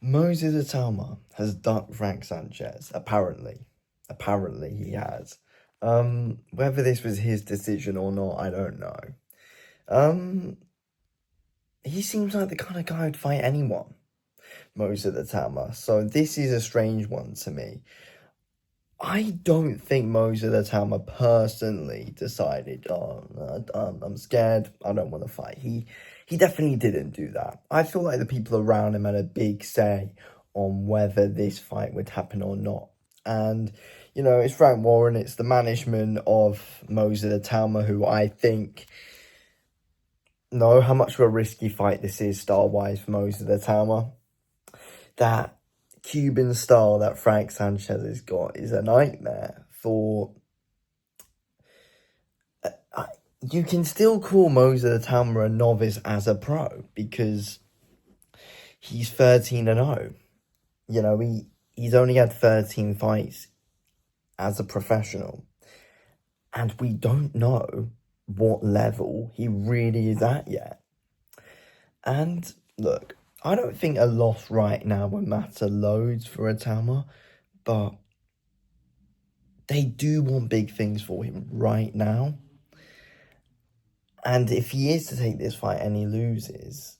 Moses Itauma has ducked Frank Sanchez. Apparently. Apparently he has. Whether this was his decision or not, I don't know. Um, he seems like the kind of guy who'd fight anyone, Moses Itauma. So this is a strange one to me. I don't think Moses Itauma personally decided, I'm scared, I don't want to fight. He definitely didn't do that. I feel like the people around him had a big say on whether this fight would happen or not. And, it's Frank Warren, it's the management of Moses Itauma, who I think know how much of a risky fight this is style-wise for Moses Itauma. That Cuban style that Frank Sanchez has got is a nightmare for... you can still call Moses Itauma a novice as a pro because he's 13-0. He's only had 13 fights as a professional. And we don't know what level he really is at yet. And look, I don't think a loss right now would matter loads for Itauma, but they do want big things for him right now. And if he is to take this fight and he loses,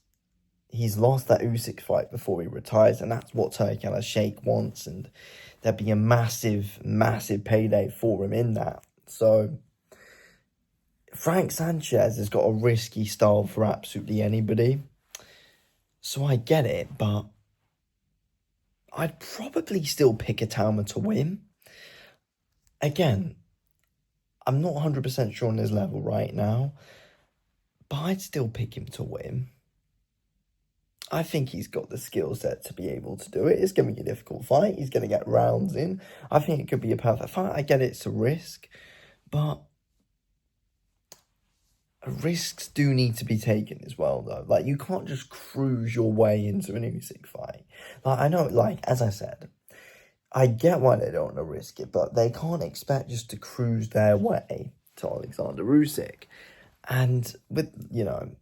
he's lost that Usyk fight before he retires, and that's what Turki Al-Sheikh wants, and there'd be a massive, massive payday for him in that. So Frank Sanchez has got a risky style for absolutely anybody. So I get it, but I'd probably still pick Itauma to win. Again, I'm not 100% sure on his level right now, but I'd still pick him to win. I think he's got the skill set to be able to do it. It's going to be a difficult fight. He's going to get rounds in. I think it could be a perfect fight. I get it's a risk, but risks do need to be taken as well, though. Like, you can't just cruise your way into an Usyk fight. Like, I know, as I said, I get why they don't want to risk it, but they can't expect just to cruise their way to Alexander Usyk. And with,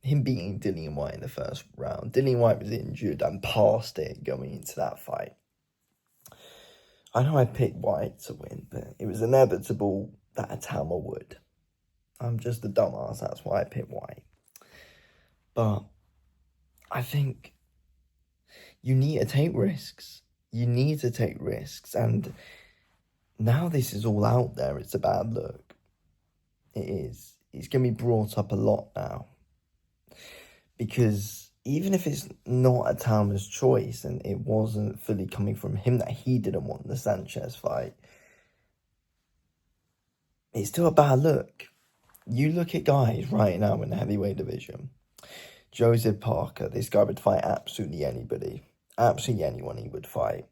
him beating Dillian White in the first round, Dillian White was injured and past it going into that fight. I know I picked White to win, but it was inevitable that Itauma would. I'm just a dumbass, that's why I picked White. But I think you need to take risks. You need to take risks, and now this is all out there, it's a bad look. It is. It's going to be brought up a lot now. Because even if it's not Itauma's choice and it wasn't fully coming from him that he didn't want the Sanchez fight, it's still a bad look. You look at guys right now in the heavyweight division. Joseph Parker, this guy would fight absolutely anybody. Absolutely anyone he would fight.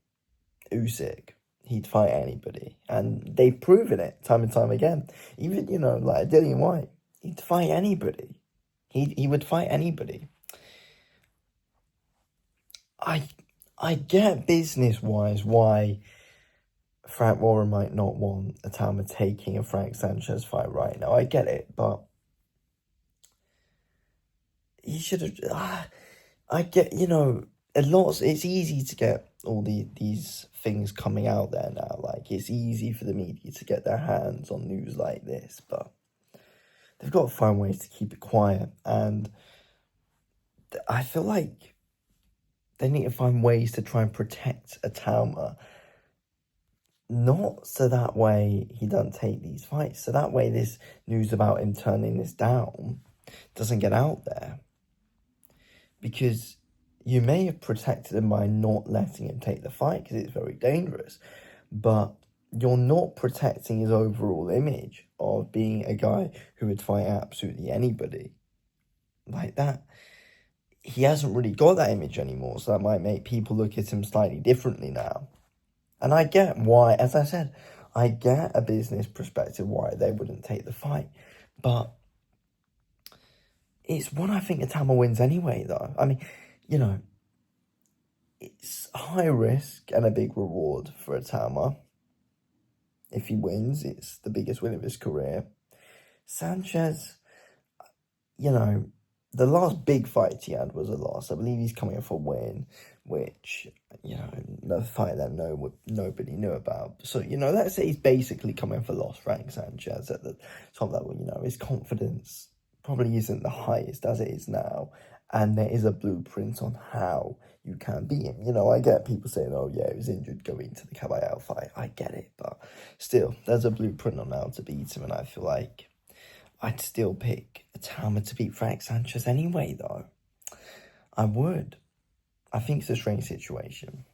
Usyk, he'd fight anybody. And they've proven it time and time again. Even, like Dillian White, he'd fight anybody. He would fight anybody. I get business-wise why Frank Warren might not want Itauma taking a Frank Sanchez fight right now. I get it, but he should have... I get, it's easy to get all these things coming out there now. Like, it's easy for the media to get their hands on news like this, but they've got to find ways to keep it quiet. And I feel like they need to find ways to try and protect Itauma. Not so that way he doesn't take these fights. So that way this news about him turning this down doesn't get out there. Because you may have protected him by not letting him take the fight because it's very dangerous. But you're not protecting his overall image of being a guy who would fight absolutely anybody. Like that. He hasn't really got that image anymore, so that might make people look at him slightly differently now. And I get why, as I said, I get a business perspective why they wouldn't take the fight. But it's one I think Itauma wins anyway, though. I mean, it's high risk and a big reward for Itauma. If he wins, it's the biggest win of his career. Sanchez, the last big fight he had was a loss. I believe he's coming for a win, which, the fight that nobody knew about. So, let's say he's basically coming for loss, Frank Sanchez, at the top level. His confidence probably isn't the highest as it is now, and there is a blueprint on how you can beat him. I get people saying, oh yeah, he was injured going to the Caballero fight. I get it, but still, there's a blueprint on how to beat him, and I feel like I'd still pick Itauma to beat Frank Sanchez anyway, though. I would. I think it's a strange situation.